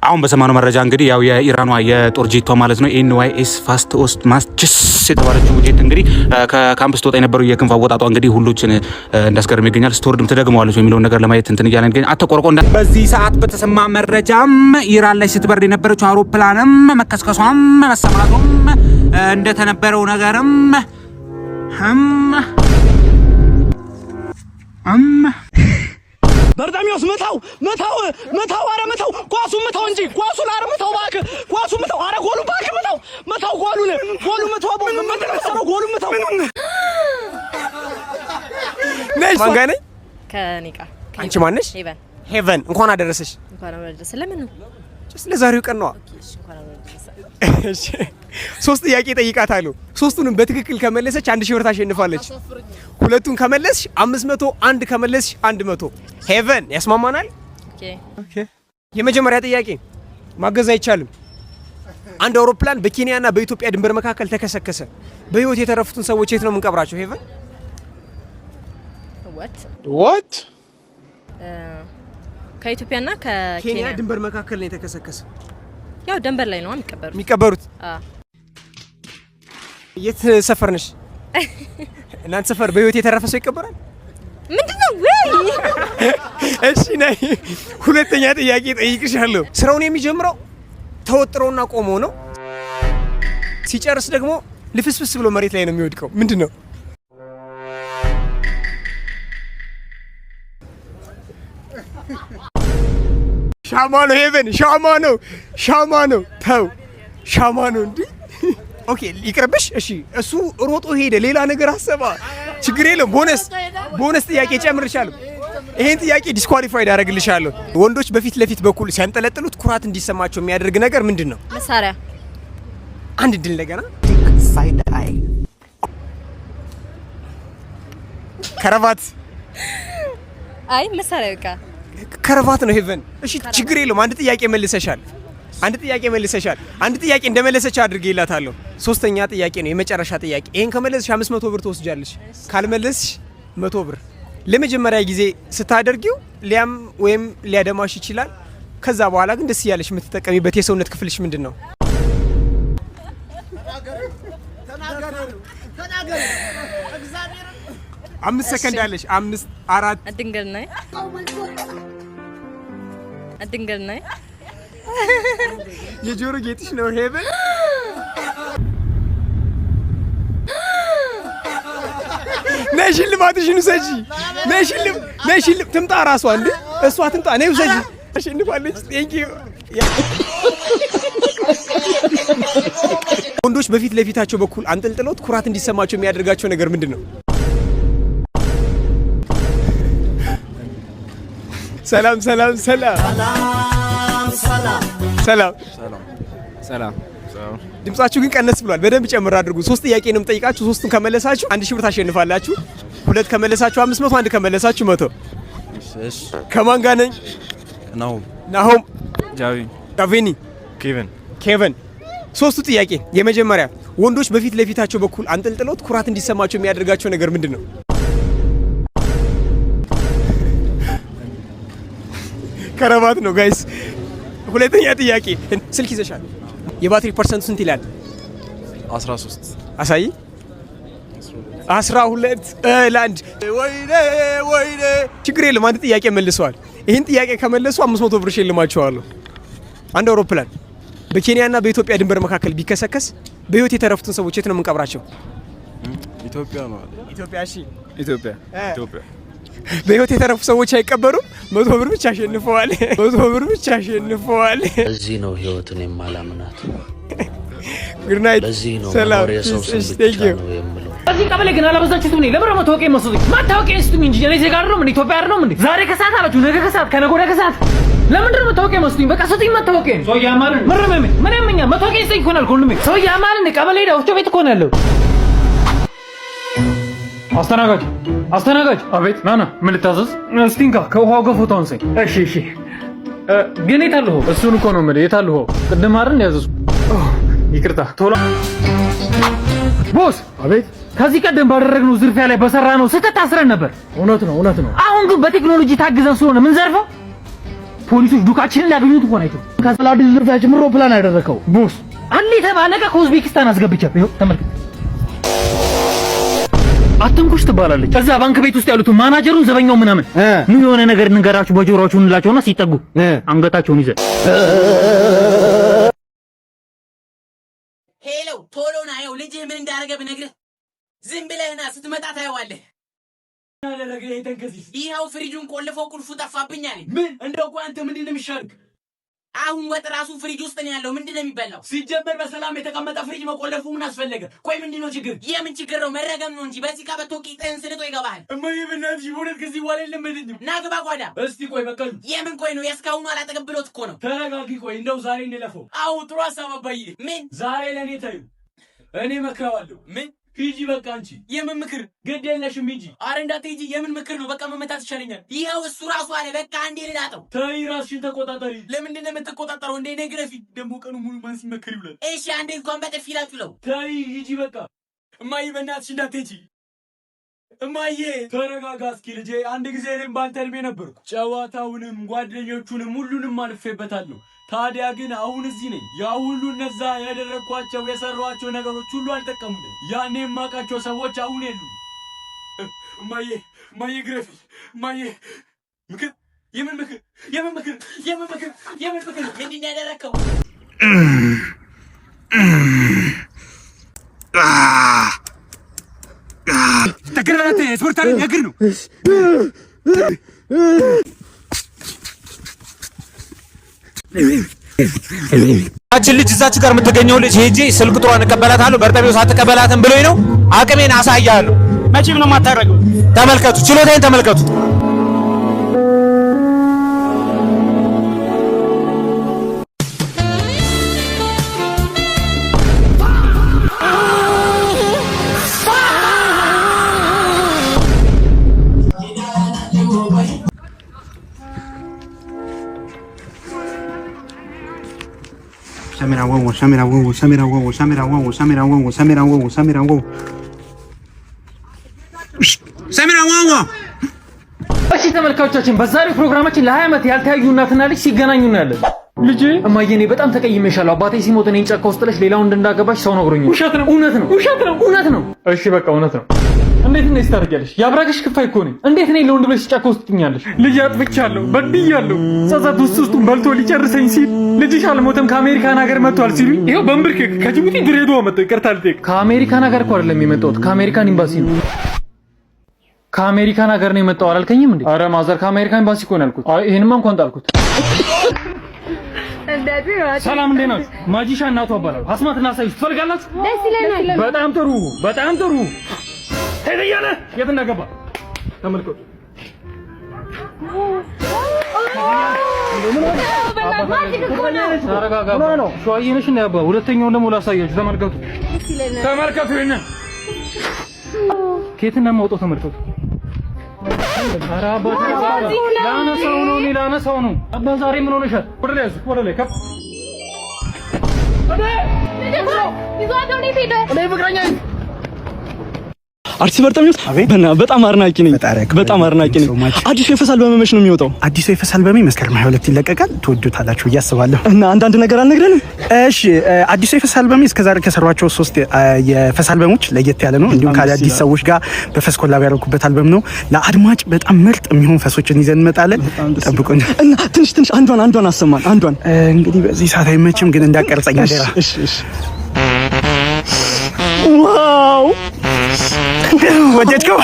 አሁን በሰማነው መረጃ እንግዲህ ያው የኢራኗ የጦር ጄቷ ማለት ነው ኤንዋይኤስ ፋስት ኦስት ማስችስ የተባለችው ጄት እንግዲህ ከካምፕስ ተወጣ የነበረው የክንፍ አወጣጧ እንግዲህ ሁሉችን እንዳስገርም ይገኛል። ስቶርድም ትደግመዋለች የሚለውን ነገር ለማየት እንትን እያለን ግን አተቆርቆ በዚህ ሰዓት በተሰማ መረጃም ኢራን ላይ ስትበርድ የነበረችው አውሮፕላንም መከስከሷም መሰማቱም እንደተነበረው ነገርም በርዳሚዮስ መታው አረ መታው ኳሱን መታው እንጂ ኳሱን አረ መታው እባክህ ኳሱን መታው አረ ጎሉ እባክህ መታው ጎሉን መታው ጎሉን መታው ነሽ ማን ጋር ነኝ ከኔ ጋር አንቺ ማን ነሽ ሄቨን እንኳን አደረሰሽ ለምን ነው ለዛሬው ቀን ነው እሺ ሶስት ጥያቄ ጠይቃታለሁ ሶስቱንም በትክክል ከመለሰች 1000 ብር ታሸንፋለች ሁለቱን ከመለስሽ 500 አንድ ከመለስሽ 100 ሄቨን ያስማማናል ኦኬ የመጀመሪያ ጥያቄ ማገዝ አይቻልም አንድ አውሮፕላን በኬንያና በኢትዮጵያ ድንበር መካከል ተከሰከሰ በህይወት የተረፉትን ሰዎች የት ነው የምንቀብራቸው ሄቨን what ከኢትዮጵያና ከኬንያ ድንበር መካከል ነው የተከሰከሰ ያው ድንበር ላይ ነው የሚቀበሩት የት ሰፈር ነሽ እናንተ ሰፈር በህይወት የተረፈ ሰው ይቀበራል ምንድነው ወይ እሺ ነይ ሁለተኛ ጥያቄ ጠይቅሻለሁ ስራውን የሚጀምረው ተወጥሮና ቆሞ ነው ሲጨርስ ደግሞ ልፍስፍስ ብሎ መሬት ላይ ነው የሚወድቀው ምንድነው ሻማኖ ሄቨን ሻማኖ ተው ሻማኖ እንዴ ኦኬ ይቅርብሽ እሺ እሱ ሮጦ ሄደ ሌላ ነገር አሰባ ችግር የለም ቦነስ ጥያቄ ጨምርሻለሁ ይሄን ጥያቄ ዲስኳሊፋይድ አደርግልሻለሁ ወንዶች በፊት ለፊት በኩል ሲያንጠለጥሉት ኩራት እንዲሰማቸው የሚያደርግ ነገር ምንድነው መሳሪያ አንድ ድል እንደገና ሳይድ አይ ከረባት አይ መሳሪያ በቃ ከረባት ነው ሄቨን እሺ ችግር የለም አንድ ጥያቄ መልሰሻል አንድ ጥያቄ እንደመለሰች አድርጌላታለሁ ሶስተኛ ጥያቄ ነው የመጨረሻ ጥያቄ ይሄን ከመለስሽ 500 ብር ትወስጃለሽ ካልመለስሽ 100 ብር ለመጀመሪያ ጊዜ ስታደርጊው ሊያም ወይም ሊያደማሽ ይችላል ከዛ በኋላ ግን ደስ ያለሽ የምትጠቀሚበት የሰውነት ክፍልሽ ምንድነው ተናገሩ እግዚአብሔር 5 ሰከንድ አለሽ 5 4 አድንገል ነይ የጆሮ ጌጥሽ ነው ሄቨን ነይ ሽልማትሽን ውሰጂ ነይ ሽልም ትምጣ ራሷ እንዴ እሷ ትምጣ ነይ ውሰጂ አሸንፋለች ቴንክ ዩ ወንዶች በፊት ለፊታቸው በኩል አንጠልጥሎት ኩራት እንዲሰማቸው የሚያደርጋቸው ነገር ምንድነው ሰላም ድምጻችሁ ግን ቀነስ ብሏል በደንብ ጨምር አድርጉ ሶስት ጥያቄ ነው የምጠይቃችሁ ሶስቱን ከመለሳችሁ 1000 ብር ታሸንፋላችሁ ሁለት ከመለሳችሁ 500 አንድ ከመለሳችሁ 100 እሺ ከማን ጋር ነኝ ናሆም ጃቪኒ ኬቨን ሶስቱ ጥያቄ የመጀመሪያ ወንዶች በፊት ለፊታቸው በኩል አንጠልጥሎት ኩራት እንዲሰማቸው የሚያደርጋቸው ነገር ምንድነው ከረባት ነው ጋይስ ሁለተኛ ጥያቄ ስልክ ይዘሻል የባትሪ ፐርሰንቱ ስንት ይላል 13 አሳይ 12 ላንድ ወይኔ ችግር የለም አንድ ጥያቄ መልሰዋል ይሄን ጥያቄ ከመለሱ 500 ብር ሽልማቸዋለሁ አንድ አውሮፕላን በኬንያና በኢትዮጵያ ድንበር መካከል ቢከሰከስ በህይወት የተረፉትን ሰዎች የት ነው የምንቀብራቸው ኢትዮጵያ ነው ኢትዮጵያ እሺ ኢትዮጵያ በህይወት የተረፉ ሰዎች አይቀበሩም 100 ብር ብቻ አሸንፈዋል እዚህ ነው ህይወትን የማላምናት ግርናይት ሰላም እዚህ ቀበሌ ግን አላበዛችሁትም ነኝ ለምን መታወቂያ መስሉኝ ማታወቂያ እስቱኝ እንጂ እኔ ዜጋ አይደለም እንዴ ኢትዮጵያ አይደለም እንዴ ዛሬ ከሰዓት አላችሁ ነገ ከሰዓት ከነገ ወዲያ ከሰዓት ለምንድን ነው መታወቂያ መስሉኝ በቃ ሰጥኝ መታወቂያ ሰው ያማልን ምን ያመኛ መታወቂያ ይሰኝ ይሆናል ኮንዶሜ ሰው ያማልን ቀበሌ ሄዳ ወፍጮ ቤት እኮ ነው ያለው አስተናጋጅ አቤት ናና ምን ልታዘዝ እስቲንካ ከውሃው ጋር ፎቶ አንሳኝ እሺ ግን የታለሁ እሱን እኮ ነው ማለት የታለሁ ቅድም አይደል ያዘዝኩ ይቅርታ ቶሎ ቦስ አቤት ከዚህ ቀደም ባደረግነው ዝርፊያ ላይ በሰራነው ስህተት ታስረን ነበር እውነት ነው አሁን ግን በቴክኖሎጂ ታግዘን ስለሆነ ምን ዘርፈው ፖሊሶች ዱካችንን ያገኙት እኮ ናቸው። ከሰላዲስ ዝርፊያ ጀምሮ ፕላን ያደረከው ቦስ አንዴ ተባነቀ ከኡዝቤኪስታን አስገብቻ ይኸው ተመልከት። አትንኩሽ ትባላለች። ከዛ ባንክ ቤት ውስጥ ያሉት ማናጀሩን ዘበኛው ምናምን ምን የሆነ ነገር ንገራችሁ በጆሮአችሁ እንላቸውና ሲጠጉ አንገታቸውን ይዘ ሄሎ ቶሎ ና ይኸው ልጅህ ምን እንዳደረገ ብነግርህ ዝም ብለህ ና ስትመጣ ታየዋለህ። አደረገ የተንከሲስ ይኸው ፍሪጁን ቆልፎ ቁልፉ ጠፋብኝ አለኝ። ምን እንደው አንተ ምንድን ነው የሚሻልክ? አሁን ወጥ ራሱ ፍሪጅ ውስጥ ነው ያለው። ምንድን ነው የሚበላው? ሲጀመር በሰላም የተቀመጠ ፍሪጅ መቆለፉ ምን አስፈለገ? ቆይ ምንድን ነው ችግር? የምን ችግር ነው? መረገም ነው እንጂ በዚህ ጋር በቶቂጥህን ስንጦ ይገባሃል። እማዬ በእናትሽ በእውነት ከዚህ በኋላ የለመደኝም። ና ግባ ጓዳ። እስቲ ቆይ በቀሉ የምን ቆይ ነው? የእስካሁኑ አላጠገብሎት እኮ ነው። ተረጋጊ። ቆይ እንደው ዛሬ እንለፈው። አዎ ጥሩ ሀሳብ አባዬ። ምን ዛሬ ለእኔ ታዩ እኔ መክረዋለሁ። ምን ሂጂ በቃ አንቺ የምን ምክር? ግድ የለሽም ሂጂ። አረ እንዳትሄጂ። የምን ምክር ነው? በቃ መመታት ይሻለኛል። ይኸው እሱ ራሱ አለ። በቃ አንዴ ልላጠው። ተይ ራስሽን ተቆጣጠሪ። ለምንድን ነው የምትቆጣጠረው? እንደ እኔ ግረፊ። ደግሞ ቀኑ ሙሉ ማን ሲመክር ይውላል? እሺ አንዴ እንኳን በጥፊ ላጩለው። ተይ ሂጂ በቃ። እማዬ በእናትሽ እንዳትሄጂ። እማዬ ተረጋጋ እስኪ ልጄ። አንድ ጊዜ እኔም ባንተ እድሜ ነበርኩ። ጨዋታውንም ጓደኞቹንም ሁሉንም አልፌበታለሁ። ታዲያ ግን አሁን እዚህ ነኝ። ያ ሁሉ እነዛ ያደረኳቸው የሰሯቸው ነገሮች ሁሉ አልጠቀሙኝም። ያኔ የማውቃቸው ሰዎች አሁን የሉም። እማዬ ግረፊ። እማዬ ምክር? የምን ምክር? የምን ምክር? የምን ምክር? የምን ምክር? ምንድን ነው ያደረከው? ተገረናተ ስፖርታዊ ነገር ነው። አችን ልጅ እዛች ጋር የምትገኘው ልጅ ሄጄ ስልክ ጥሯን እቀበላታለሁ በርጠቢው ሳትቀበላትም ብሎኝ ነው። አቅሜን አሳያለሁ። መቼም ነው የማታረገው። ተመልከቱ፣ ችሎታዬን ተመልከቱ። Samira huevo. እሺ ተመልካቾቻችን በዛሬው ፕሮግራማችን ለ20 ዓመት ያልተያዩ እናትና ልጅ ሲገናኙ እናያለን። ልጄ እማዬ እኔ በጣም ተቀይሜሻለሁ። አባቴ ሲሞት እኔን ጫካ ውስጥ ጥለሽ ሌላ ወንድ እንዳገባሽ ሰው ነግሮኛል። ውሸት ነው። እውነት ነው። ውሸት ነው። እውነት ነው። እሺ በቃ እውነት ነው። እንዴት እንደዚህ ታደርጊያለሽ? ያብራክሽ ክፋይ እኮ ነኝ። እንዴት ነኝ ለወንድ ብለሽ ጫካ ውስጥ ትኛለሽ? ልጅ አጥፍቻለሁ፣ በድያለሁ። ጸጸት ውስጡን በልቶ ሊጨርሰኝ ሲል ልጅሽ አልሞተም ከአሜሪካን ሀገር መጥቷል ሲሉኝ ይኸው በእምብርክክ ከጅቡቲ ድሬዳዋ መጣሁ። ይቅርታ ልጠይቅ። ከአሜሪካን ሀገር እኮ አይደለም የመጣሁት ከአሜሪካን ኤምባሲ ነው። ከአሜሪካን ሀገር ነው የመጣው አላልከኝም እንዴ? አረ ማዘር ከአሜሪካን ኤምባሲ እኮ ነው ያልኩት። አይ ይሄንማ እንኳን ጣልኩት። ሰላም እንዴት ናችሁ? ማጂሻ እናቱ አባላል አስማትና ሳይስ ትፈልጋላችሁ? ደስ ይለናል። በጣም ጥሩ በጣም ጥሩ። ሄደያለ የት እንደገባ ተመልከቱ። ተረጋጋ። ሸዋዬ ነሽ እንደ አባ። ሁለተኛውን ደግሞ ላሳያችሁ። ተመልከቱ ተመልከቱ። ይሄንን ከየት እንደማውጣው ተመልከቱ። ኧረ አባ ላነሳው ነው እኔ ላነሳው ነው። አባ ዛሬ ምን ሆነሻል? ወደ ላይ ያዙ ወደ ላይ ከፍ አርቲስት በርጠሚዎስ በጣም አድናቂ ነኝ። በጣም አድናቂ ነኝ። አዲሱ የፈስ አልበም መች ነው የሚወጣው? አዲሱ የፈስ አልበም መስከረም 22 ይለቀቃል። ትወዱታላችሁ ብዬ አስባለሁ። እና አንዳንድ ነገር አልነግረንም? እሺ አዲሱ የፈስ አልበም እስከዛሬ ከሰሯቸው 3 የፈስ አልበሞች ለየት ያለ ነው። እንዲሁም ከአዳዲስ ሰዎች ጋር በፈስ ኮላብ ያደረኩበት አልበም ነው። ለአድማጭ በጣም ምርጥ የሚሆን ፈሶችን ይዘን እንመጣለን። ጠብቁን። እና ትንሽ አንዷን አሰማን። አንዷን እንግዲህ በዚህ ሰዓት አይመችም፣ ግን እንዳቀርጸኝ አደራ። እሺ ዋው ወደድከው?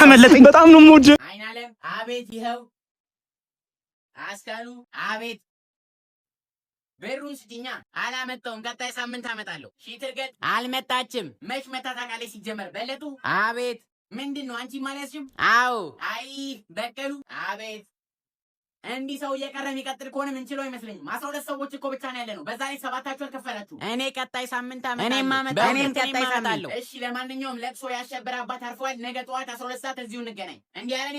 አመለጠኝ። በጣም ነው የምወደው። አይናለም አቤት። ይኸው አስካሉ አቤት። በሩን ስጪኛ። አላመጣውም። ቀጣይ ሳምንት አመጣለሁ። ሺትርገጥ አልመጣችም። መች መታ ታውቃለች? ሲጀመር በለጡ አቤት። ምንድን ነው አንቺ ማለትሽም? አዎ። አይ በቀሉ አቤት። እንዲህ ሰው እየቀረ የሚቀጥል ከሆነ ምን ችለው አይመስለኝም። 12 ሰዎች እኮ ብቻ ነው ያለ ነው። በዛ ላይ 7 አልከፈላችሁ። እኔ ቀጣይ ሳምንት አመጣለሁ። እኔም ቀጣይ ሳምንት። እሺ ለማንኛውም ለቅሶ ያሸበረ አባት አርፏል። ነገ ጠዋት 12 ሰዓት እዚሁ እንገናኝ። እንዲህ ያለ እኔ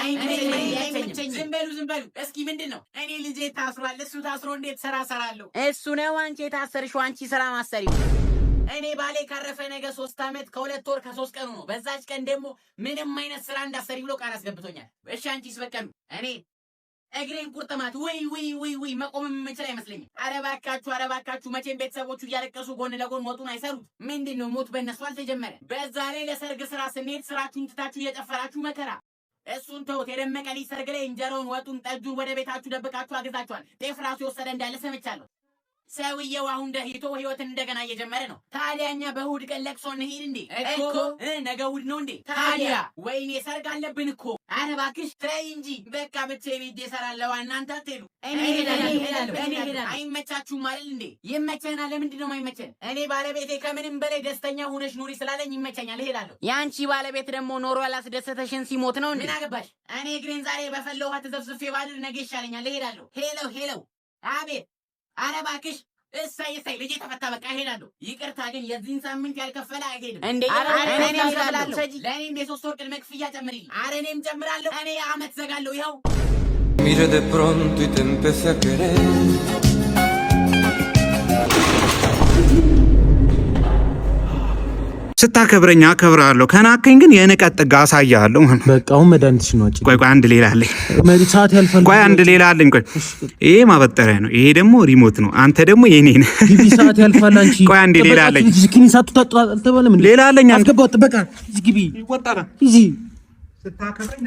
አይመቸኝም። ዝም በሉ። እስኪ ምንድን ነው? እኔ ልጄ ታስሯል። እሱ ታስሮ እንዴት ስራ ሰራለሁ? እሱ ነው አንቺ የታሰርሽው። አንቺ ስራ ማሰሪው። እኔ ባሌ ካረፈ ነገ 3 ዓመት ከ2 ወር ከ3 ቀኑ ነው። በዛች ቀን ደግሞ ምንም አይነት ስራ እንዳሰሪ ብሎ ቃል አስገብቶኛል። እሺ አንቺስ በቀሉ እኔ እግሬን ቁርጥማት ወይ መቆም የምችል አይመስለኝም። ኧረ እባካችሁ መቼም ቤተሰቦቹ እያለቀሱ ጎን ለጎን ወጡን አይሰሩት። ምንድነው ሞት በእነሱ አልተጀመረ። በዛ ላይ ለሰርግ ስራ ስንሄድ ስራችሁን ትታችሁ እየጨፈራችሁ መከራ። እሱን ተውት። የደመቀ ልጅ ሰርግ ላይ እንጀራውን፣ ወጡን፣ ጠጁን ወደ ቤታችሁ ደብቃችሁ አግዛችኋል። ጤፍ ራሱ የወሰደ እንዳለ ሰምቻለሁ። ሰውየው አሁን ደህይቶ ህይወትን እንደገና እየጀመረ ነው። ታዲያ እኛ በእሑድ ቀን ለቅሶ እንሂድ እንዴ? እኮ ነገ እሑድ ነው እንዴ? ታዲያ ወይኔ ሰርግ አለብን እኮ። ኧረ እባክሽ ተይ እንጂ በቃ ብቻዬን ቤት እሰራለሁ። እናንተ አትሄዱ። እኔ ሄዳለሁ። አይመቻችሁም አይደል እንዴ? ይመቸናል። ለምንድን ነው የማይመቸን? እኔ ባለቤቴ ከምንም በላይ ደስተኛ ሆነሽ ኑሪ ስላለኝ ይመቸኛል፣ እሄዳለሁ። የአንቺ ባለቤት ደግሞ ኖሮ ያላስደሰተሽን ሲሞት ነው እንዴ? ምን አገባሽ? እኔ እግሬን ዛሬ በፈላ ውሃ ተዘፍዝፌ ባድር ነገ ይሻለኛል፣ እሄዳለሁ። ሄለው አቤት። ኧረ እባክሽ እሰይ ልጄ ተፈታ፣ በቃ እሄዳለሁ። ይቅርታ ግን የዚህን ሳምንት ያልከፈለ አይሄድም እንዴ? እኔም እሄዳለሁ። ለእኔም የ3 ወር ቅድመ ክፍያ ጨምሪልኝ። ኧረ እኔም ጨምራለሁ። እኔ አመት ዘጋለሁ። ይኸው Mira de pronto y te empecé a querer. ስታከብረኛ አከብራለሁ፣ ከናከኝ ግን የንቀት ጥጋ አሳያለሁ። በቃ አሁን መድኃኒትሽ ነው። ቆይ አንድ ሌላ አለኝ። ሰዓት ያልፋል። ቆይ አንድ ሌላ አለኝ። ቆይ ይሄ ማበጠሪያ ነው፣ ይሄ ደግሞ ሪሞት ነው። አንተ ደግሞ የኔ ነህ። ግቢ ሰዓት ያልፋል። አንቺ ቆይ አንድ ሌላ አለኝ። ኪኒ ሳትጣጣ አልተባለም። ሌላ አለኝ። አስገባው። በቃ ግቢ ይወጣራ እዚህ ስታከብረኛ